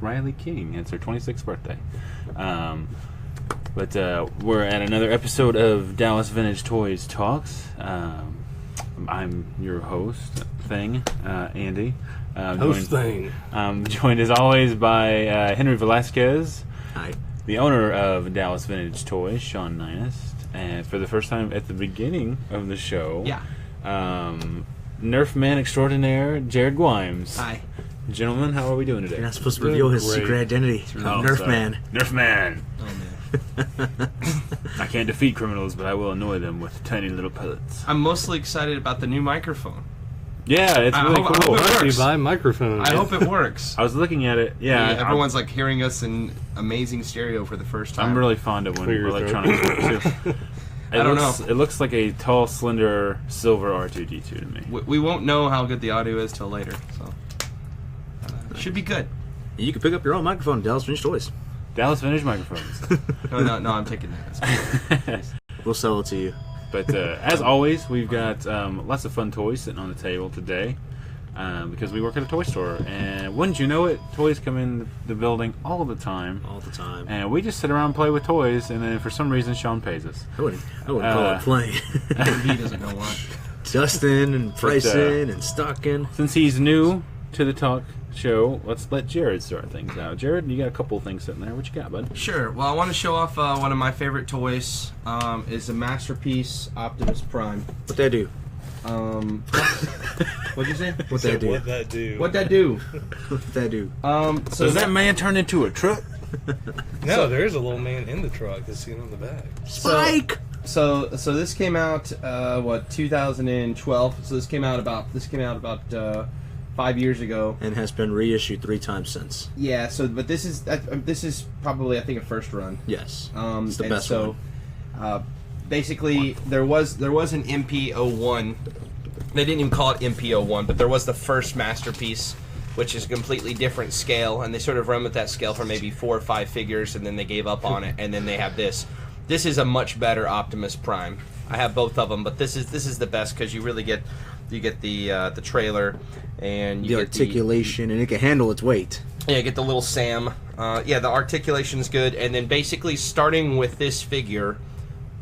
Riley King. It's her 26th birthday. But we're at another episode of Dallas Vintage Toys Talks. I'm your host, Andy. I'm joined as always by Henry Velasquez. Hi. The owner of Dallas Vintage Toys, Sean Ninest. And for the first time at the beginning of the show, Nerf Man Extraordinaire, Jared Gwimes. Hi. Gentlemen, how are we doing today? You're not supposed to reveal his secret identity. Nerf sorry. Man. Nerf Man. Oh, man. I can't defeat criminals, but I will annoy them with tiny little pellets. I'm mostly excited about the new microphone. Yeah, it's really cool. I hope it works. Buy microphone. I hope it works. I was looking at it. Yeah, everyone's like hearing us in amazing stereo for the first time. I'm really fond of when electronics work too. I don't know. It looks like a tall, slender, silver R2-D2 to me. We won't know how good the audio is till later, so should be good. You can pick up your own microphone at Dallas Vintage Toys. Dallas Vintage microphones. No, I'm taking that. We'll sell it to you. But as always, we've got lots of fun toys sitting on the table today because we work at a toy store. And wouldn't you know it, toys come in the building all the time. All the time. And we just sit around and play with toys, and then for some reason, Sean pays us. I wouldn't call it playing. He doesn't know why. Dustin and pricing and stocking. Since he's new to the talk show, let's let Jared start things out. Jared, you got a couple of things sitting there. What you got, bud? Sure. Well, I want to show off one of my favorite toys. Is a Masterpiece Optimus Prime. What'd that do? What'd you say? What'd that do? What'd that do? What'd that do? What'd that do? So Does that man turn into a truck? No, there is a little man in the truck that's seen on the back. Spike! So this came out 2012. So this came out about 5 years ago, And has been reissued 3 times since. Yeah. So, but this is probably, I think, a first run. Yes. It's the and best so, one. Basically, there was an MP01. They didn't even call it MP01, but there was the first Masterpiece, which is a completely different scale, and they sort of run with that scale for maybe 4 or 5 figures, and then they gave up on it, and then they have this. This is a much better Optimus Prime. I have both of them, but this is the best because you really get the trailer and you The get articulation, and it can handle its weight. Yeah, get the little Sam. The articulation's good, and then basically starting with this figure,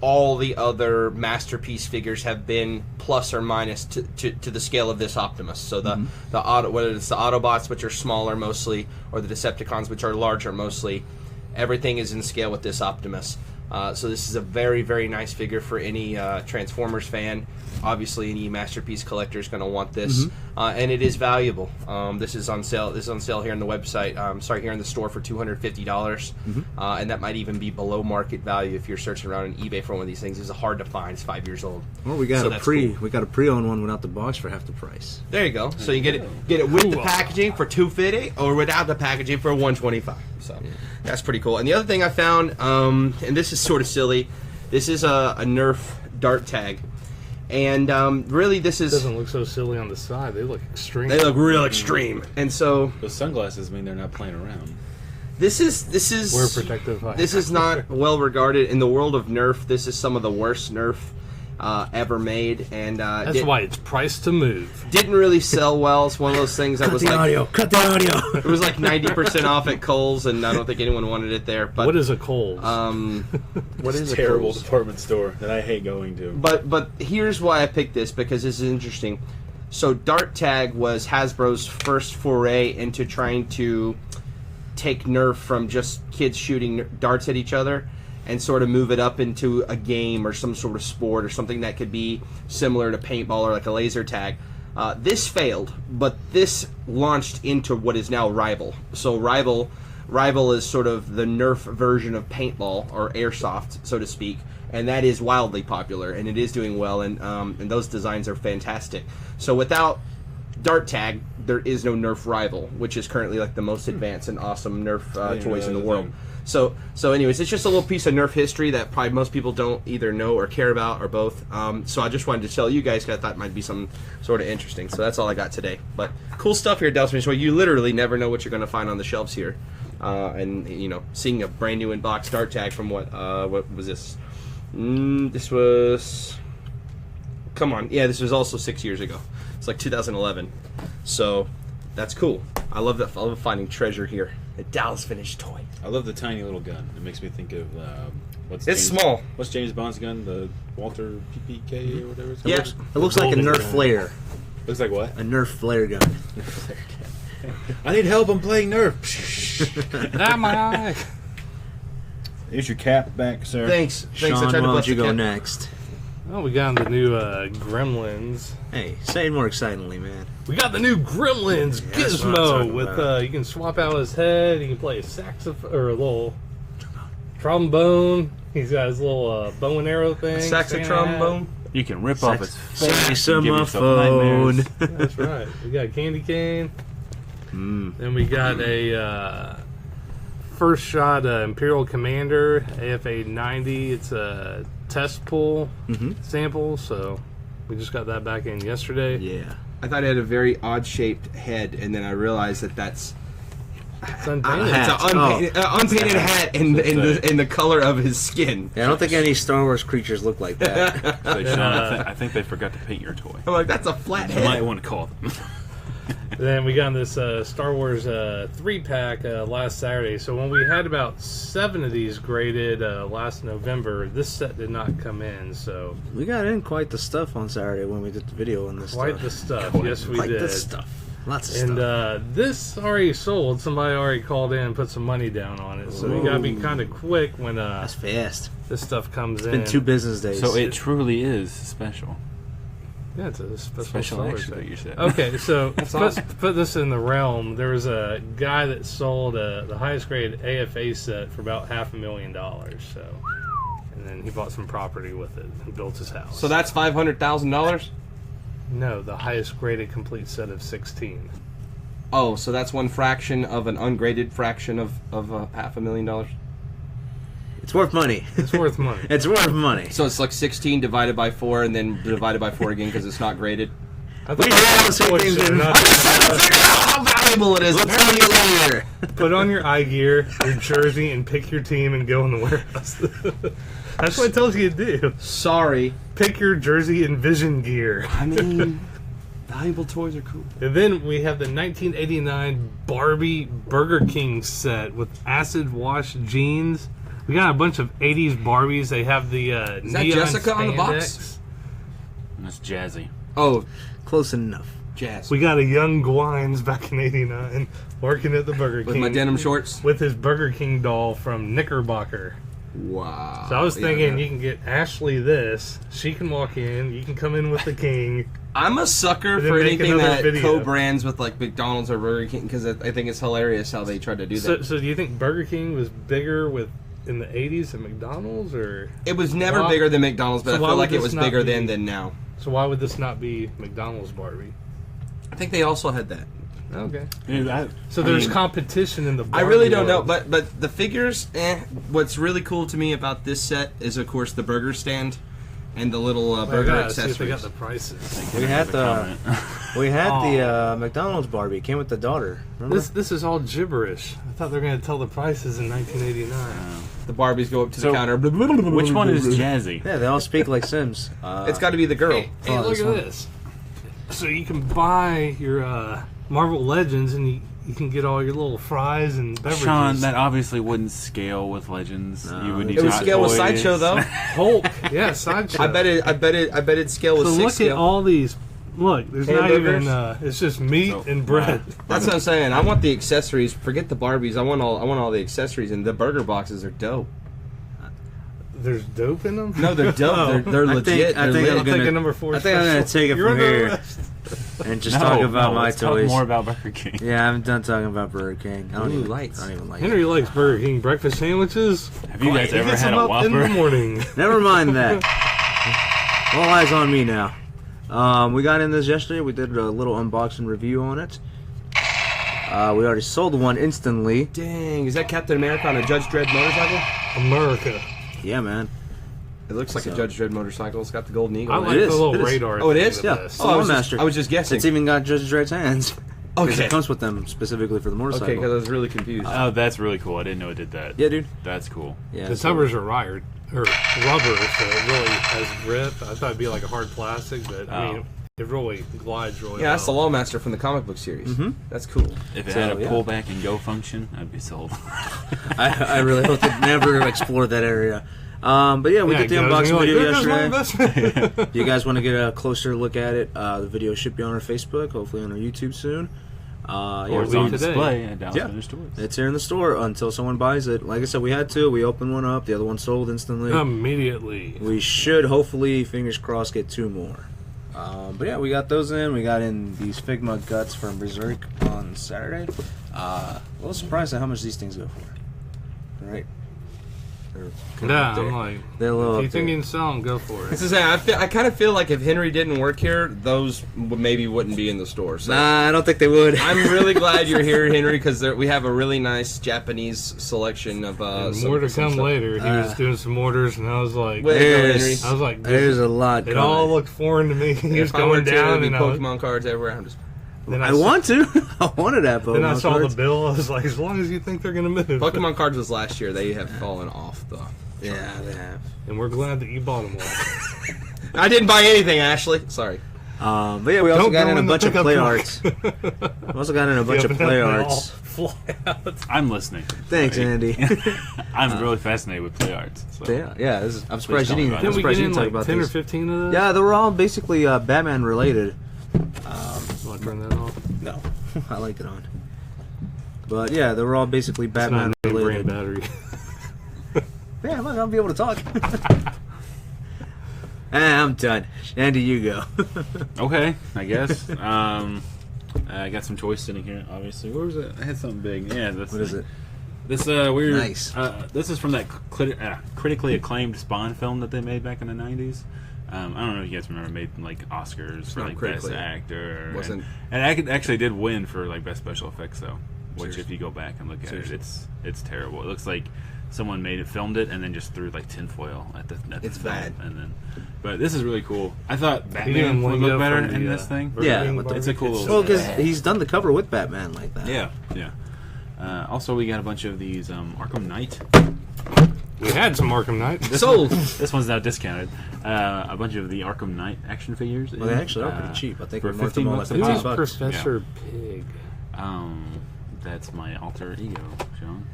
all the other Masterpiece figures have been plus or minus to the scale of this Optimus. So whether it's the Autobots, which are smaller mostly, or the Decepticons, which are larger mostly, everything is in scale with this Optimus. So this is a very, very nice figure for any Transformers fan. Obviously, any Masterpiece collector is going to want this, and it is valuable. This is on sale. This is on sale here on the website. Here in the store for $250, and that might even be below market value if you're searching around on eBay for one of these things. It's hard to find. It's 5 years old. Well, we got Cool. We got a pre-owned one without the box for half the price. There you go. So you get it with the packaging for $250, or without the packaging for $125. So that's pretty cool. And the other thing I found, and this is sort of silly, this is a Nerf dart tag. And really, this is... It doesn't look so silly on the side. They look extreme. They look real extreme. And so... Those sunglasses mean they're not playing around. This is... Wear protective eyes. This is not well regarded. In the world of Nerf, this is some of the worst Nerf ever made. And that's why it's priced to move. Didn't really sell well. It's one of those things that was like... Cut the audio! It was like 90% off at Kohl's, and I don't think anyone wanted it there. But what is a Kohl's? What is a terrible department store that I hate going to? But here's why I picked this, because this is interesting. So Dart Tag was Hasbro's first foray into trying to take Nerf from just kids shooting darts at each other and sort of move it up into a game or some sort of sport or something that could be similar to paintball or like a laser tag. This failed, but this launched into what is now Rival. So Rival is sort of the Nerf version of paintball or airsoft, so to speak, and that is wildly popular, and it is doing well, and those designs are fantastic. So without Dart Tag, there is no Nerf Rival, which is currently like the most advanced and awesome Nerf toys in the world. So anyways, it's just a little piece of Nerf history that probably most people don't either know or care about, or both. So I just wanted to tell you guys, because I thought it might be some sort of interesting. So that's all I got today. But cool stuff here at Dallas Vintage Toys. You literally never know what you're going to find on the shelves here. And, you know, seeing a brand new in-box Dart Tag from what was this? This was... Come on. Yeah, this was also 6 years ago. It's like 2011. So that's cool. I love that. I love finding treasure here. at Dallas Vintage Toys. I love the tiny little gun. It makes me think of It's small. What's James Bond's gun? The Walter PPK or whatever it's called. Yeah. It looks like a Nerf gun. flare. Looks like what? A Nerf flare gun. I need help. I'm playing Nerf. Ah, my eye. Here's your cap back, sir. Thanks. Sean, I why tried to don't bust you the go cap. next? Oh, we got the new Gremlins. Hey, say it more excitingly, man. We got the new Gremlins Yeah, that's what I'm Gizmo talking with about. you can swap out his head. You can play a saxophone or a little trombone. He's got his little bow and arrow thing. Sax trombone. You can rip off his face. Say and give my yourself phone. nightmares. That's right. We got a candy cane. Then we got a first shot Imperial Commander AFA 90. It's a test pull sample, so we just got that back in yesterday. Yeah. I thought it had a very odd shaped head, and then I realized that's It's unpainted. hat. it's an unpainted hat in the color of his skin. Yeah, I don't think any Star Wars creatures look like that. So, Sean, I think they forgot to paint your toy. I'm like, that's a flat You might head. want to call them. Then we got this Star Wars 3-pack last Saturday. So when we had about 7 of these graded last November, this set did not come in. So We got in quite the stuff on Saturday when we did the video on this quite stuff. the stuff. Yes, we Quite did. the stuff. Lots of And stuff. this already sold. Somebody already called in and put some money down on it. So you gotta be kind of quick when That's fast. this stuff comes It's in. been 2 business days. So it truly is special. Yeah, it's a special Special Star Wars extra, set. you said. Okay, so awesome. put this in the realm. There was a guy that sold the highest grade AFA set for about $500,000. So, and then he bought some property with it and built his house. So that's $500,000. no, the highest graded complete set of 16. Oh, so that's one fraction of an ungraded fraction of $500,000. It's worth money. It's worth money. It's worth money. So it's like 16 divided by 4, and then divided by 4 again because it's not graded. I We thought have that's some what things you're in- not- How valuable it is. We'll tell you later. Put on your eye gear, your jersey, and pick your team and go in the warehouse. That's what it tells you to do. Sorry. Pick your jersey and vision gear. I mean, valuable toys are cool. And then we have the 1989 Barbie Burger King set with acid wash jeans. We got a bunch of 80s Barbies. They have the Is that neon Jessica on the box? spandex. That's jazzy. Oh, Close enough. jazz. We got a young Gwines back in 89 working at the Burger King. With my denim shorts. With his Burger King doll from Knickerbocker. Wow. So I was Yeah, thinking yeah. you can get Ashley this. She can walk in. You can come in with the king. I'm a sucker And then for make anything another that video. co-brands with like McDonald's or Burger King because I think it's hilarious how they try to do that. So do you think Burger King was bigger in the 80s than McDonald's? Or It was never Why- bigger than McDonald's, but So I why feel would like it this was not bigger be- then than now. So why would this not be McDonald's Barbie? I think they also had that. Okay. Dude, So there's mean, competition in the I Barbie really don't know, world. but the figures. What's really cool to me about this set is, of course, the burger stand and the little I burger gotta see if they accessories. got the prices. We had the Oh. McDonald's Barbie. It came with the daughter. Remember? This is all gibberish. I thought they were going to tell the prices in 1989. The Barbies go up to So, the counter. which one is jazzy? Yeah, they all speak like Sims. It's got to be the girl. Hey, Oh, look this at one. this. So you can buy your Marvel Legends and you can get all your little fries and beverages. Sean, that obviously wouldn't scale with Legends. No. You would need It would Hot scale with Toys. Sideshow though. Hulk, yeah, sideshow. I bet it'd scale with So 6 look scale. at all these. Look, there's not Hamburgers? even. It's just meat So, and bread. That's what I'm saying. I want the accessories. Forget the Barbies. I want all the accessories, and the burger boxes are dope. There's dope in them. No, they're dope. They're I legit. think They're I'm lit. I'll gonna- take a number 4. I think I'm gonna take it You're from under here. arrest. and just No, talk about no, my let's talk toys. more about Burger King. Yeah, I'm done talking about Burger King. I don't Ooh, even lights. I don't even like Henry likes Burger King breakfast sandwiches. Have you guys He ever gets had them a up in the Whopper? morning. it. Never mind that. All eyes on me now. We got in this yesterday. We did a little unboxing review on it. We already sold one instantly. Dang, is that Captain America on a Judge Dredd motorcycle? America. Yeah, man. It looks like a So- Judge Dredd motorcycle. It's got the golden eagle. I on like it. is, the little it is. radar. Oh, it thing is? the Yeah. best. Oh, Master. I was just guessing. It's even got Judge Dredd's hands. Because Okay. it comes with them specifically for the motorcycle. Okay, because I was really confused. Oh, that's really cool. I didn't know it did that. Yeah, dude. That's cool. Yeah. The so- covers are rubber, so it really has grip. I thought it'd be like a hard plastic, but I Oh. mean, It really glides really Yeah, that's the well. Lawmaster from the comic book series. Mm-hmm. That's cool. If it had a pullback and go function, I'd be sold. I really hope they never explored that area. But yeah, we did the unboxing video yesterday. You guys want to get a closer look at it? The video should be on our Facebook, hopefully on our YouTube soon. Or it's on display at Dallas Vintage Toys. It's here in the store until someone buys it. Like I said, we had two. We opened one up. The other one sold instantly. Immediately. We should, hopefully, fingers crossed, get two more. But yeah, we got those in. We got in these Figma guts from Berserk on Saturday. A little surprised at how much these things go for. Right? Yeah, I'm like, they're a little if you think you can sell them, go for it. This is I kind of feel like if Henry didn't work here, those maybe wouldn't be in the store. So. Nah, I don't think they would. I'm really glad you're here, Henry, because we have a really nice Japanese selection of. More to come later. He was doing some orders, and I was like, there's a lot. It all looked foreign to me. He was going down, and Pokemon cards everywhere. I'm just. I want to. I wanted that Pokemon Then I saw cards. the bill. I was like, as long as you think they're going to move. Pokemon cards was last year. They have fallen off the. Yeah, they have. And we're glad that you bought them all. I didn't buy anything, Ashley. Sorry. But yeah, we also got in a bunch of play arts. We also got in a bunch of play arts. Fly out. I'm listening. Thanks, Andy. I'm really fascinated with play arts. So. Yeah. I'm surprised you didn't. Didn't we get in talk like about 10 these. or 15 of those? Yeah, they were all basically Batman related. Want to turn that off? No, I like it on. But yeah, they were all basically Batman It's not a related. brand battery. Yeah, I'm not gonna be able to talk. I'm done. Andy, you go. Okay, I guess. I got some toys sitting here, obviously. Where was it? I had something big. Yeah, this What is it? This weird. Nice. This is from that critically acclaimed Spawn film that they made back in the '90s. I don't know if you guys remember, made like Oscars for like best actor. Wasn't. And it actually did win for like best special effects though. Which, Seriously? if you go back and look at Seriously? it, it's terrible. It looks like someone filmed it, and then just threw like tinfoil at the It's film, bad. And then, but this is really cool. I thought He Batman didn't would win look yet better from the, in this thing. Yeah, It's a cool little. Well, because he's done the cover with Batman like that. Yeah. Also, we got a bunch of these Arkham Knight. We had some Arkham Knight. Sold. This one's now discounted. A bunch of the Arkham Knight action figures. Well, they actually are pretty cheap. I think for we marked them all at 15 Who's $15. Professor Pig? That's my alter ego, Sean.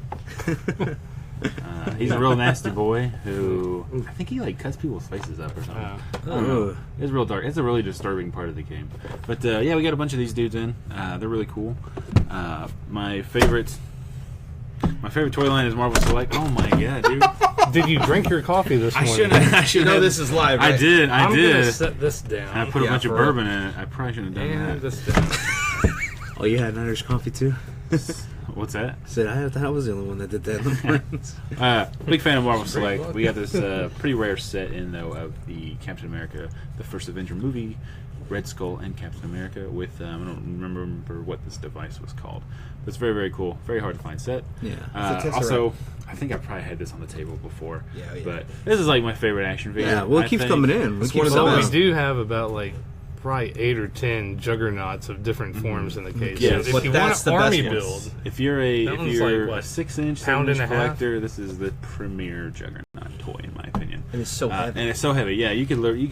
He's a real nasty boy who I think he like cuts people's faces up or something. I don't know. It's real dark. It's a really disturbing part of the game. But yeah, we got a bunch of these dudes in. They're really cool. My favorite toy line is Marvel Select. Oh my god, dude! Did you drink your coffee this morning? I should. You know this is live, right? I did. I'm gonna set this down. I put a bunch of for real. bourbon in it. I probably shouldn't have done And that. this down. Oh, you had an Irish coffee too? What's that? Said I thought I was the only one that did that in the mornings. Big fan of Marvel Select. We got this pretty rare set in though of the Captain America, the first Avenger movie, Red Skull and Captain America with I don't remember what this device was called. But it's very, very cool. Very hard to find set. Yeah. Also, I think I probably had this on the table before. Yeah. But this is like my favorite action figure. Yeah, well, I it keeps think. coming in. It's one of the Well, we best. do have about like probably 8 or 10 juggernauts of different forms in the case. Yeah, So but if you that's want the an best army ones. build, If you're a That one's like, what, a 6-inch, pound 7-inch and a half? collector, this is the premier juggernaut toy in my opinion. And it's so heavy. And it's so heavy. Yeah, you could with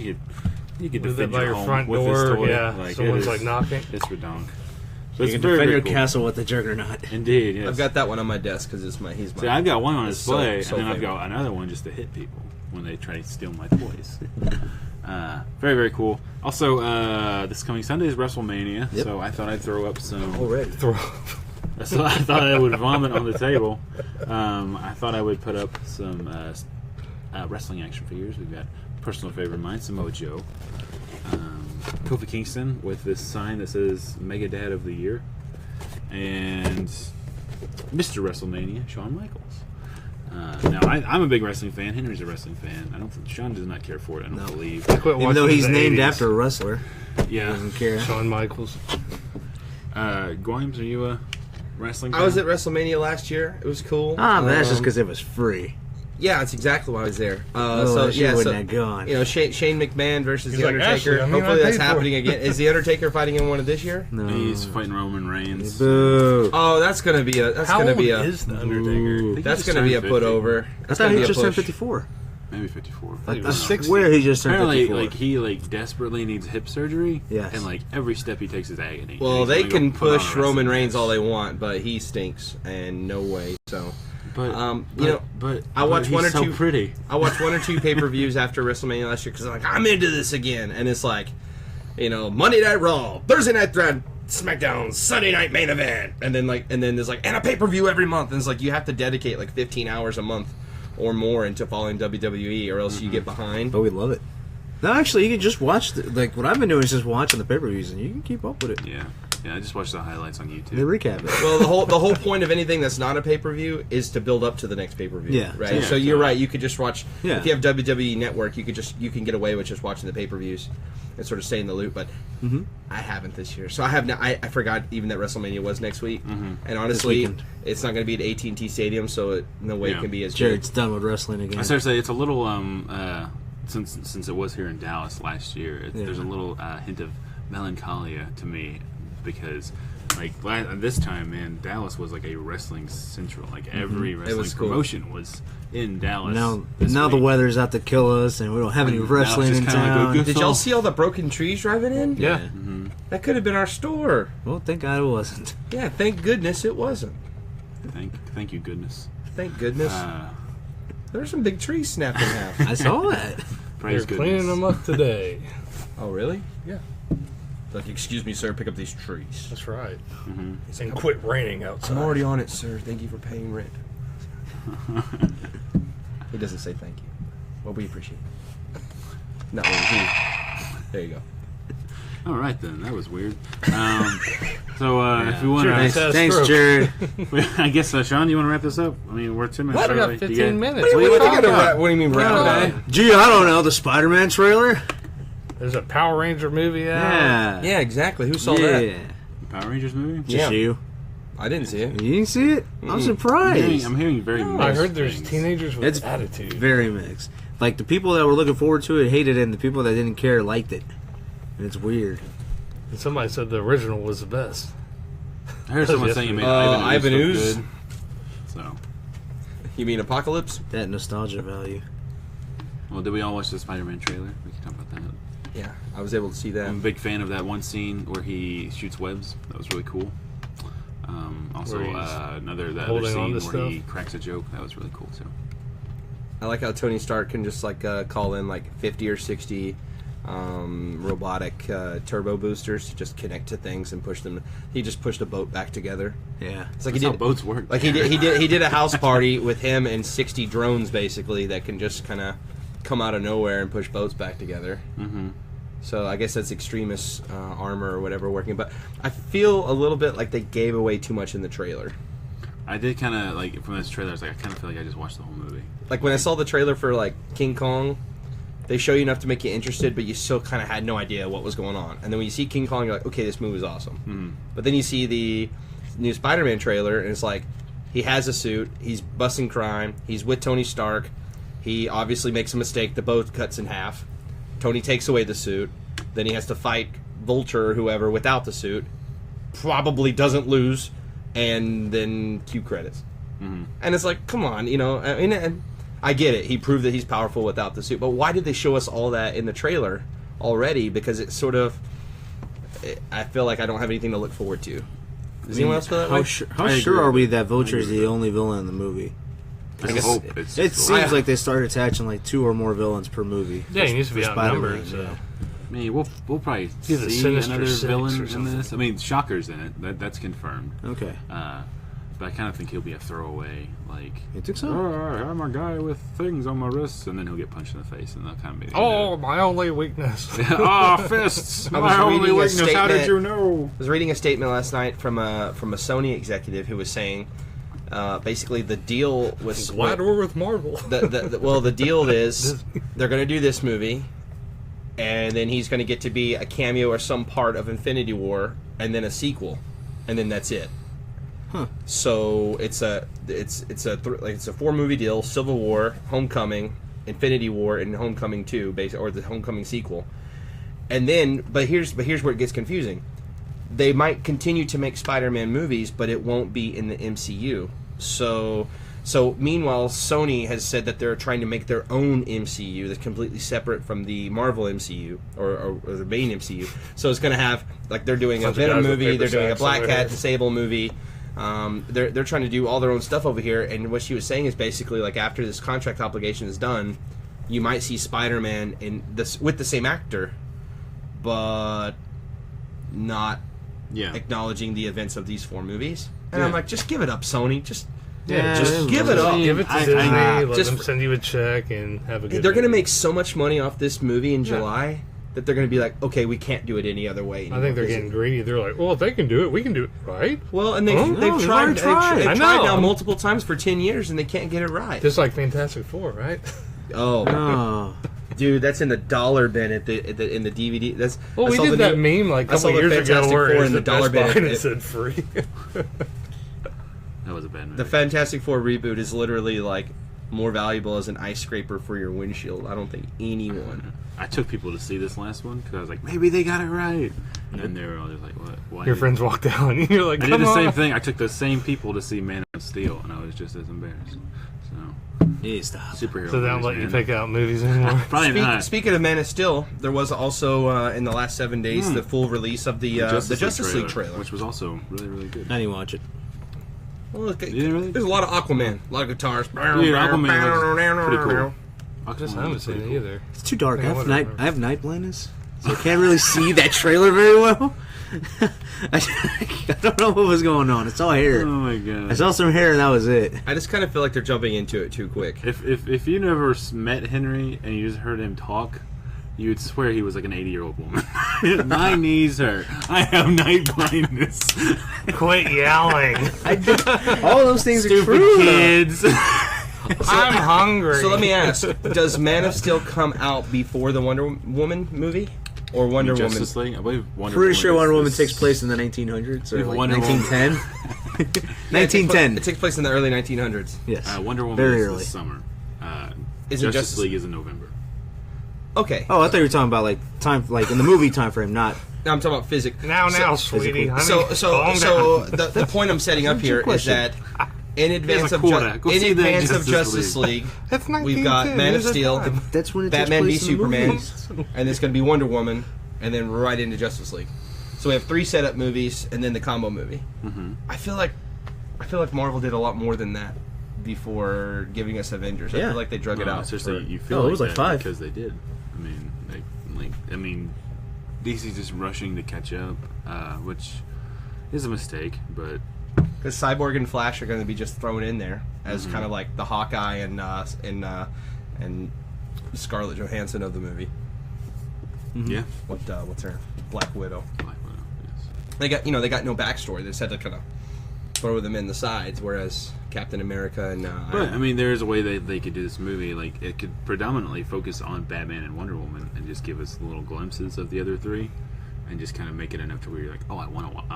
defend it by your home front with door, this toy. yeah. Like, Someone's it like is- knocking. It's redonk. You It's can very, defend very your cool. castle with the Juggernaut. Indeed, yes. I've got that one on my desk because he's my. See, I've got one on It's display, so and then I've favorite. got another one just to hit people when they try to steal my toys. Very, very cool. Also, this coming Sunday is WrestleMania, Yep. so I thought I'd throw up some. Already. So I thought I would vomit on the table. I thought I would put up some wrestling action figures. We've got personal favorite of mine, Samoa Joe. Kofi Kingston with this sign that says Mega Dad of the Year. And Mr. WrestleMania, Shawn Michaels. Now, I'm a big wrestling fan. Henry's a wrestling fan. I don't think Sean does not care for it. I don't believe. I quit Even though watching he's the named 80s. after a wrestler. Yeah. Doesn't care. Shawn Michaels. Grimes, are you a wrestling fan? I was at WrestleMania last year. It was cool. But that's just because it was free. Yeah, that's exactly why I was there. Otherwise you wouldn't have gone. You know, Shane McMahon versus He's The like, Undertaker. "Ashley, I mean, Hopefully I that's paid for happening it." again. Is The Undertaker fighting in one of this year? No. He's fighting Roman Reigns. Boo. Oh, that's gonna be a. That's How gonna old be a. is the Undertaker? think That's he just gonna be a turned put 50. over. I That's thought gonna he be a just turned push. 54. maybe 54. Like, I 60. swear he just turned Apparently, 54. like he desperately needs hip surgery. Yes. And like every step he takes is agony. Well, And he's they gonna can go put on push a wrestling Roman Reigns match. all they want, but he stinks, and no way. So, But but I watched one or two. Pretty. I watched one or two pay-per-views after WrestleMania last year because I'm like, I'm into this again, and it's like, Monday Night Raw, Thursday Night Thread, SmackDown, Sunday Night Main Event, and then there's like, and a pay-per-view every month, and it's like you have to dedicate like 15 hours a month or more into following WWE, or else you get behind. But we love it. No, actually, you can just watch. What I've been doing is just watching the pay-per-views, and you can keep up with it. Yeah. I just watched the highlights on They YouTube. recap it. Well, the whole point of anything that's not a pay-per-view is to build up to the next pay-per-view. Yeah. Right. Yeah, So you're right. You could just watch. Yeah. If you have WWE Network, you can get away with just watching the pay-per-views and sort of stay in the loop. But I haven't this year, so I have. I forgot even that WrestleMania was next week. And honestly, weekend. it's not going to be at AT&T Stadium, so no way Yeah. it can be as Jared's good. done with wrestling again. I started to say it's a little since it was here in Dallas last year. There's a little hint of melancholia to me because. Like this time, man, Dallas was like a wrestling central. Like every wrestling was cool. promotion was in Dallas. Now this the week. weather's out to kill us, and we don't have any Now it's wrestling just in kinda like a town. good- Did y'all see all the broken trees driving in? Yeah. That could have been our store. Well, thank God it wasn't. Yeah, thank goodness it wasn't. Thank you, goodness. Thank goodness. There were some big trees snapped in half. I saw that. Praise They're goodness. cleaning them up today. Oh, really? Yeah. Like, excuse me, sir, pick up these trees. That's right. And quit raining outside. I'm already on it, sir. Thank you for paying rent. He doesn't say thank you. Well, we appreciate it. No, there you go. All right then, that was weird. So if we want Sure, to, That's Thanks, true. Jared. I guess Sean, you want to wrap this up? I mean, we're 10 minutes What? We early. got You 15 minutes. What What are you talking about? do you mean, wrap Okay. it up? Gee, I don't know. The Spider-Man trailer? There's a Power Ranger movie out. Yeah. Yeah, exactly. Who saw Yeah. that? Power Rangers movie? Just Yeah. you. I didn't see it. You didn't see it? I'm surprised. I'm hearing very mixed I heard there's things. teenagers with It's attitude. very mixed. Like, the people that were looking forward to it hated it, and the people that didn't care liked it. And it's weird. And somebody said the original was the best. I heard someone saying it made Ivan look Ooze? good. So, You mean Apocalypse? That nostalgia value. well, did we all watch the Spider-Man trailer? We can talk about that. Yeah, I was able to see that. I'm a big fan of that one scene where he shoots webs. That was really cool. Also, Where he's that other holding scene on where to he stuff. cracks a joke. That was really cool too. I like how Tony Stark can just like call in like 50 or 60 robotic turbo boosters to just connect to things and push them. He just pushed a boat back together. Yeah. It's like That's he how did. boats work. Like he did a house party with him and 60 drones basically that can just kind of come out of nowhere and push boats back together. Mm-hmm. So I guess that's extremist armor or whatever working. But I feel a little bit like they gave away too much in the trailer. I did kind of like from this trailer. I was like, I kind of feel like I just watched the whole movie. Like when I saw the trailer for like King Kong, they show you enough to make you interested, but you still kind of had no idea what was going on. And then when you see King Kong, you're like, okay, this movie is awesome. Mm-hmm. But then you see the new Spider-Man trailer, and it's like he has a suit, he's busting crime, he's with Tony Stark. He obviously makes a mistake. The boat cuts in half. Tony takes away the suit. Then he has to fight Vulture or whoever without the suit. Probably doesn't lose. And then cue credits. Mm-hmm. And it's like, come on, I mean, and I get it. He proved that he's powerful without the suit. But why did they show us all that in the trailer already? Because it's sort of, I feel like I don't have anything to look forward to. Does anyone else feel that way? How I sure agree. are we that Vulture I is agree the with only villain in the movie? I guess hope it's. It seems I- like they started attaching like 2 or more villains per movie. Yeah, he needs to be for outnumbered. Spider-Man, So. I mean, we'll probably Be the see Sinister another Six villain or in something. this. I mean, Shocker's in it. That's confirmed. Okay. But I kind of think he'll be a throwaway. Like, You think so? oh, I'm a guy with things on my wrists, and then he'll get punched in the face, and they'll kind of be. Oh, my only weakness. oh, fists! I was My only reading a weakness. How did statement- you know? I was reading a statement last night from a Sony executive who was saying, basically the deal was Glad we're with Marvel. the deal is they're going to do this movie, and then he's going to get to be a cameo or some part of Infinity War, and then a sequel, and then that's it. Huh. So it's a 4-movie deal: Civil War, Homecoming, Infinity War, and Homecoming 2, or the Homecoming sequel. And then, but here's where it gets confusing. They might continue to make Spider-Man movies, but it won't be in the MCU. So So, meanwhile, Sony has said that they're trying to make their own MCU that's completely separate from the Marvel MCU or the main MCU. So it's going to have, like, they're doing a Venom movie, they're doing a Black Cat, Sable movie. They're trying to do all their own stuff over here. And what she was saying is basically, like, after this contract obligation is done, you might see Spider-Man with the same actor, but not acknowledging the events of these 4 movies. And I'm like, just give it up, Sony. Just give it up. Give it to Disney. Let them send you a check and have a good. They're going to make so much money off this movie in July that they're going to be like, okay, we can't do it any other way anymore. I think they're getting greedy. They're like, well, if they can do it, we can do it, right? Well, and they've tried. They've tried now multiple times for 10 years, and they can't get it right. Just like Fantastic Four, right? Oh. Dude, that's in the dollar bin in the DVD. We did that meme like a couple years ago where it was the dollar bin and it said free. That was a bad movie. The Fantastic Four reboot is literally like more valuable as an ice scraper for your windshield. I don't think anyone. I took people to see this last one because I was like, maybe they got it right, and they were all just like, "What?" Why your friends walked down, and you're like, "I did the same thing." I took those same people to see Man of Steel, and I was just as embarrassed. So, stop. Superhero. So they don't let you pick out movies anymore. Probably not. Speaking of Man of Steel, there was also in the last 7 days the full release of the Justice League trailer, which was also really, really good. I didn't watch it. Well, look, there's a lot of Aquaman, a lot of guitars. Dude, Aquaman looks pretty cool. I haven't seen it either. It's too dark. I have night blindness, so I can't really see that trailer very well. I don't know what was going on. It's all hair. Oh my god! I saw some hair and that was it. I just kind of feel like they're jumping into it too quick. If you never met Henry and you just heard him talk, you would swear he was like an 80-year-old woman. My knees hurt. I have night blindness. Quit yelling. All those things Stupid are true. Kids. I'm hungry. So let me ask: does Man of Steel come out before the Wonder Woman movie, or Wonder Woman? Justice League? I believe Wonder Pretty Woman sure Wonder Woman takes place in the 1900s or like 1910. 1910. It takes place in the early 1900s. Yes. Wonder Woman very is early. this summer. Isn't Justice League is in November. Okay. Oh, I thought you were talking about like time, like in the movie time frame, not. No, I'm talking about physics. Now, sweetie. Honey, So the point I'm setting up here is that in advance of Justice League, we've got Man of Steel, That's when it Batman v takes place in the Superman, movie. and it's going to be Wonder Woman, and then right into Justice League. So we have 3 setup movies and then the combo movie. Mm-hmm. I feel like Marvel did a lot more than that before giving us Avengers. I feel like they drug it out. Seriously, you feel it was like 5 because they did. I mean, DC's just rushing to catch up, which is a mistake, but. Because Cyborg and Flash are going to be just thrown in there as kind of like the Hawkeye and Scarlett Johansson of the movie. Mm-hmm. Yeah. What's her Black Widow? Black Widow, yes. They got no backstory. They just had to kind of throw them in the sides, whereas Captain America and but I mean, there is a way that they could do this movie. Like, it could predominantly focus on Batman and Wonder Woman and just give us little glimpses of the other 3. And just kind of make it enough to where you're like, oh, I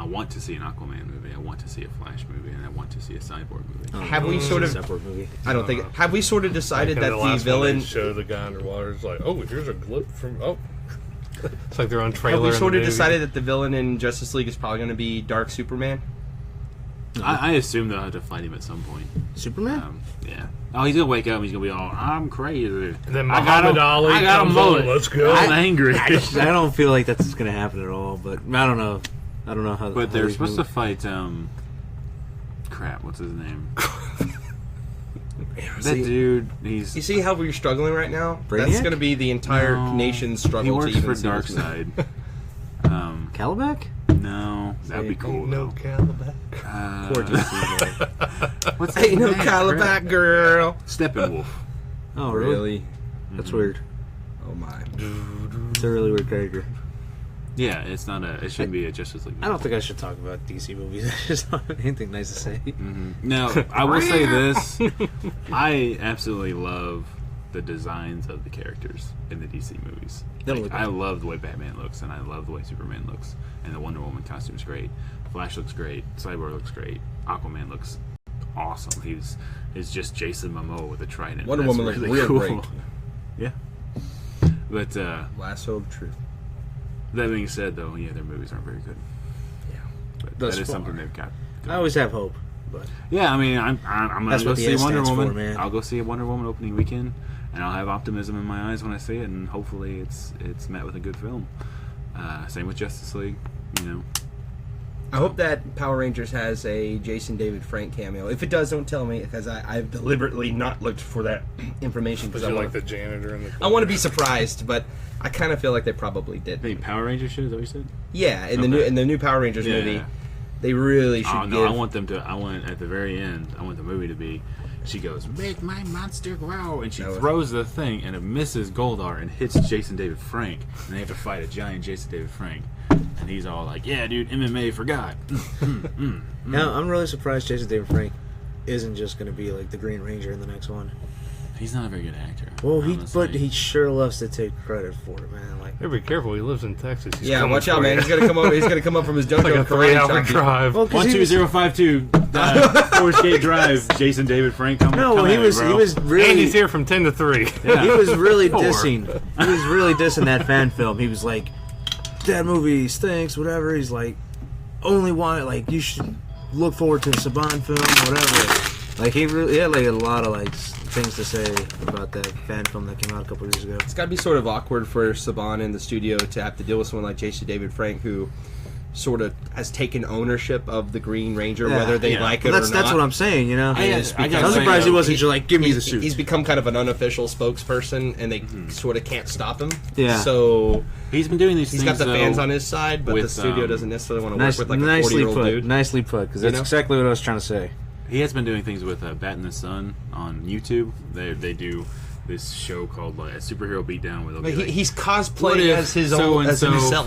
want to see an Aquaman movie, I want to see a Flash movie, and I want to see a Cyborg movie. Have we sort of? separate movie? I don't think. Have we sort of decided that the villain? Show the guy underwater. It's like, oh, here's a clip from. Oh, it's like their own trailer. Have we sort of decided that the villain in Justice League is probably going to be Dark Superman? No. I assume they'll have to fight him at some point. Superman? Yeah. Oh, he's gonna wake up and he's gonna be all, I'm crazy. And then Muhammad Ali comes on, let's go. I'm angry. I don't feel like that's going to happen at all, but I don't know. I don't know how. But they're supposed to fight. Crap. What's his name? That dude. You see how we're struggling right now? Brainiac? That's going to be the entire nation's struggle. He works to even for Darkseid. Calabac? No, that'd be cool. No Calabac. Poor DC. What's Ain't no Calabac girl. Steppenwolf. Oh, really? That's weird. Oh my. It's a really weird character. Yeah, it's not a. It shouldn't be a Justice League movie. I don't think I should talk about DC movies. I just don't have anything nice to say. Mm-hmm. Now, I will say this: I absolutely love the designs of the characters in the DC movies. Like, I love the way Batman looks, and I love the way Superman looks, and the Wonder Woman costume's great. Flash looks great. Cyborg looks great. Aquaman looks awesome. He's just Jason Momoa with a trident. Wonder Woman looks real great. Yeah. But Lasso of Truth. That being said, though, yeah, their movies aren't very good. Yeah. But that is something they've got. I always have hope. But yeah, I mean, I'm gonna go see Wonder Woman. For, man. I'll go see a Wonder Woman opening weekend, and I'll have optimism in my eyes when I see it, and hopefully it's met with a good film. Same with Justice League, you know. I hope that Power Rangers has a Jason David Frank cameo. If it does, don't tell me, because I've deliberately not looked for that information. Because I like the janitor in the I want to be surprised, but I kind of feel like they probably did. Hey, Power Rangers shit, is that what you said? Yeah, in the new Power Rangers movie, they really should give... I want at the very end, I want the movie to be, she goes, "Make my monster grow," and she throws the thing, and it misses Goldar and hits Jason David Frank, and they have to fight a giant Jason David Frank. And he's all like, "Yeah, dude, MMA forgot." Now, I'm really surprised Jason David Frank isn't just going to be like the Green Ranger in the next one. He's not a very good actor. Well, but he sure loves to take credit for it, man. Like, hey, be careful. He lives in Texas. He's watch out, man. He's gonna come over. He's gonna come up from his dojo. Like a 3-hour drive. well, 12052 Forest Gate Drive. Jason David Frank. He was really. Andy's here from 10 to 3. Yeah. He was really dissing. He was really dissing that fan film. He was like, "That movie stinks." Whatever. He's like, you should look forward to the Saban film. Whatever. Like he had like a lot of like things to say about that fan film that came out a couple years ago. It's got to be sort of awkward for Saban in the studio to have to deal with someone like Jason David Frank, who sort of has taken ownership of the Green Ranger, whether they like it or not. That's what I'm saying, you know? I'm surprised he wasn't just like, "Give me the suit." He's become kind of an unofficial spokesperson, and they sort of can't stop him. Yeah. So he's been doing these things. He's got the fans on his side, but the studio doesn't necessarily want to work with like a 40-year-old dude. Nicely put, because that's exactly what I was trying to say. He has been doing things with Bat in the Sun on YouTube. They do this show called like a superhero beatdown where they'll be he's cosplaying as his own as himself.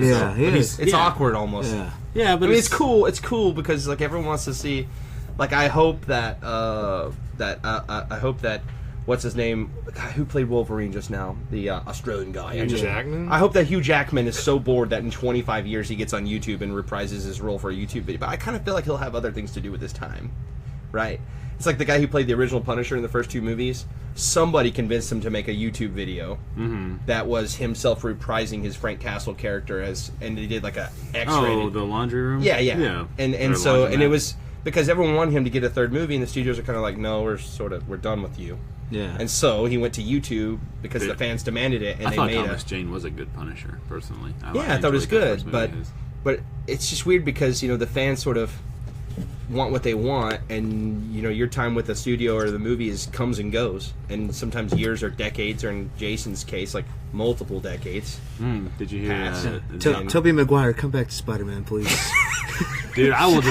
Yeah, it's awkward almost. Yeah, but I mean, it's cool. It's cool because like everyone wants to see. Like I hope that I hope that what's his name? The guy who played Wolverine just now, the Australian guy. Hugh Jackman? I hope that Hugh Jackman is so bored that in 25 years he gets on YouTube and reprises his role for a YouTube video. But I kind of feel like he'll have other things to do with his time, right? It's like the guy who played the original Punisher in the first 2 movies. Somebody convinced him to make a YouTube video that was himself reprising his Frank Castle character and they did like a X-rated. Oh, the laundry room. Yeah. And it was because everyone wanted him to get a third movie, and the studios are kind of like, "No, we're done with you." Yeah. And so he went to YouTube because the fans demanded it, and I they thought made Thomas Jane was a good Punisher, personally. I thought it was good, but it's just weird because the fans sort of want what they want, and your time with the studio or the movie comes and goes, and sometimes years or decades, or in Jason's case, like multiple decades. Did you hear? Tobey Maguire, come back to Spider-Man, please. Dude, I will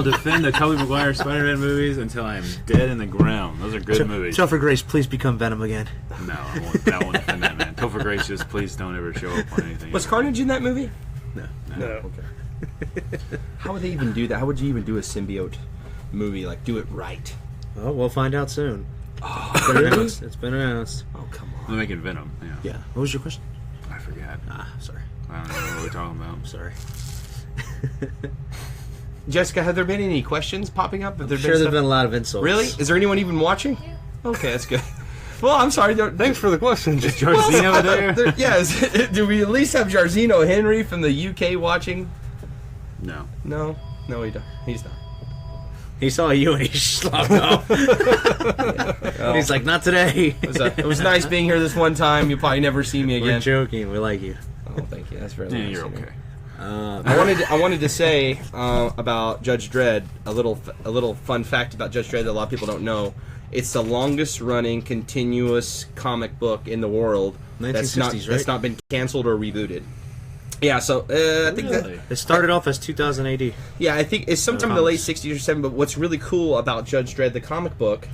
defend the Tobey Maguire Spider-Man movies until I am dead in the ground. Those are good movies. Topher Grace, please become Venom again. No, I won't defend that, man. Topher Grace, just please don't ever show up on anything. Was Carnage in that movie? No. Okay. How would they even do that? How would you even do a symbiote movie? Like, do it right? Oh, we'll find out soon. Oh, really? It's been announced. Oh, come on. They're making Venom. Yeah. What was your question? I forgot. Sorry. I don't know what we're talking about. I'm sorry. Jessica, have there been any questions popping up? There's been a lot of insults. Really? Is there anyone even watching? Okay, that's good. Well, I'm sorry. Thanks for the question. Is Jarzino there? Yeah. Do we at least have Jarzino Henry from the UK watching? No, he don't. He's not. He saw you and he slopped off. He's like, "Not today." It was nice being here this one time. You'll probably never see me again. We're joking. We like you. Oh, thank you. That's very nice. You're okay. I wanted to say about Judge Dredd a little fun fact about Judge Dredd that a lot of people don't know. It's the longest running continuous comic book in the world 1960s, that's not been canceled or rebooted. Yeah, so I think that it started off as 2000 AD. Yeah, I think it's sometime in the late 60s or 70s. But what's really cool about Judge Dredd, the comic book,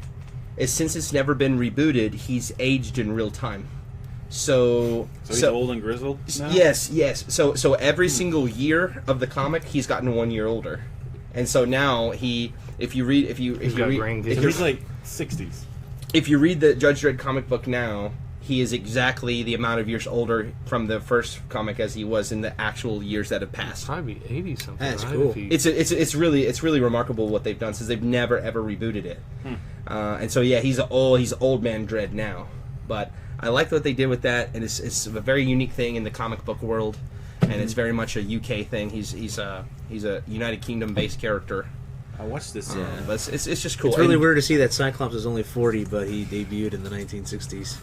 is since it's never been rebooted, he's aged in real time. So he's old and grizzled now? Yes. So every single year of the comic, he's gotten 1 year older, and so now he's like 60s. If you read the Judge Dredd comic book now, he is exactly the amount of years older from the first comic as he was in the actual years that have passed. Probably 80 something. That's cool. It's really remarkable what they've done since they've never ever rebooted it. And so he's old man Dredd now, but I like what they did with that, and it's a very unique thing in the comic book world, and it's very much a UK thing. He's a United Kingdom based character, I watched this. But it's just cool. It's really And- weird to see that Cyclops is only 40, but he debuted in the 1960s.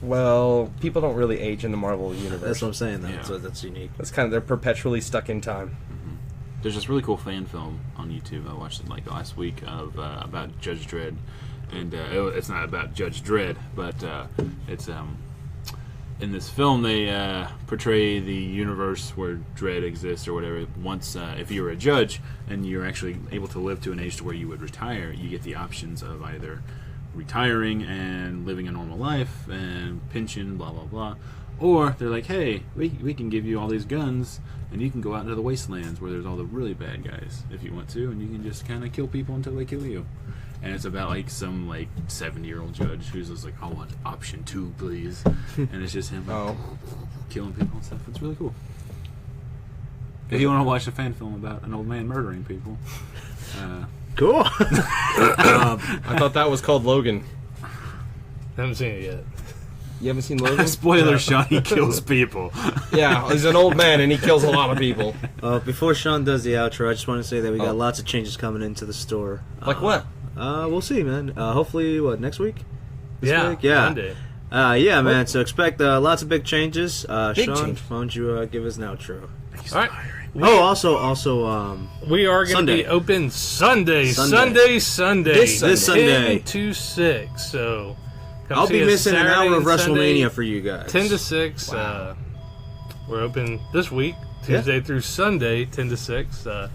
Well, people don't really age in the Marvel universe. That's what I'm saying, though. Yeah. So that's unique. That's kind of, they're perpetually stuck in time. There's this really cool fan film on YouTube. I watched it like last week of about Judge Dredd, and it's not about Judge Dredd, but it's in this film they portray the universe where Dredd exists or whatever. Once, if you were a judge and you're actually able to live to an age to where you would retire, you get the options of either retiring and living a normal life and pension, blah blah blah, or they're like, hey, we can give you all these guns and you can go out into the wastelands where there's all the really bad guys if you want to, and you can just kind of kill people until they kill you. And it's about like some like 70-year-old judge who's just like, I want option 2, please. And it's just him like, killing people and stuff. It's really cool. If you want to watch a fan film about an old man murdering people, Cool. I thought that was called Logan. Haven't seen it yet. You haven't seen Logan? spoiler, Sean, he kills people. Yeah, he's an old man and he kills a lot of people. Before Sean does the outro, I just want to say that we got lots of changes coming into the store. Like what? We'll see, man. Hopefully, next week? Yeah, week? Yeah. Monday. Yeah, man. So expect lots of big changes. Sean, change. why don't you give us an outro? All right. Also, We are going to Sunday. be open Sunday. Sunday. This Sunday. 10 to 6. So come I'll see be us missing an Saturday hour of and Sunday, WrestleMania for you guys. 10 to 6. We're open this week, Tuesday through Sunday, 10 to 6. Be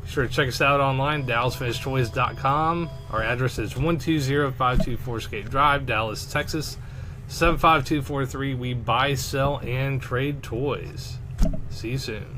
sure to check us out online, DallasFinishedToys.com. Our address is 120524 Skate Drive, Dallas, Texas, 75243. We buy, sell, and trade toys. See you soon.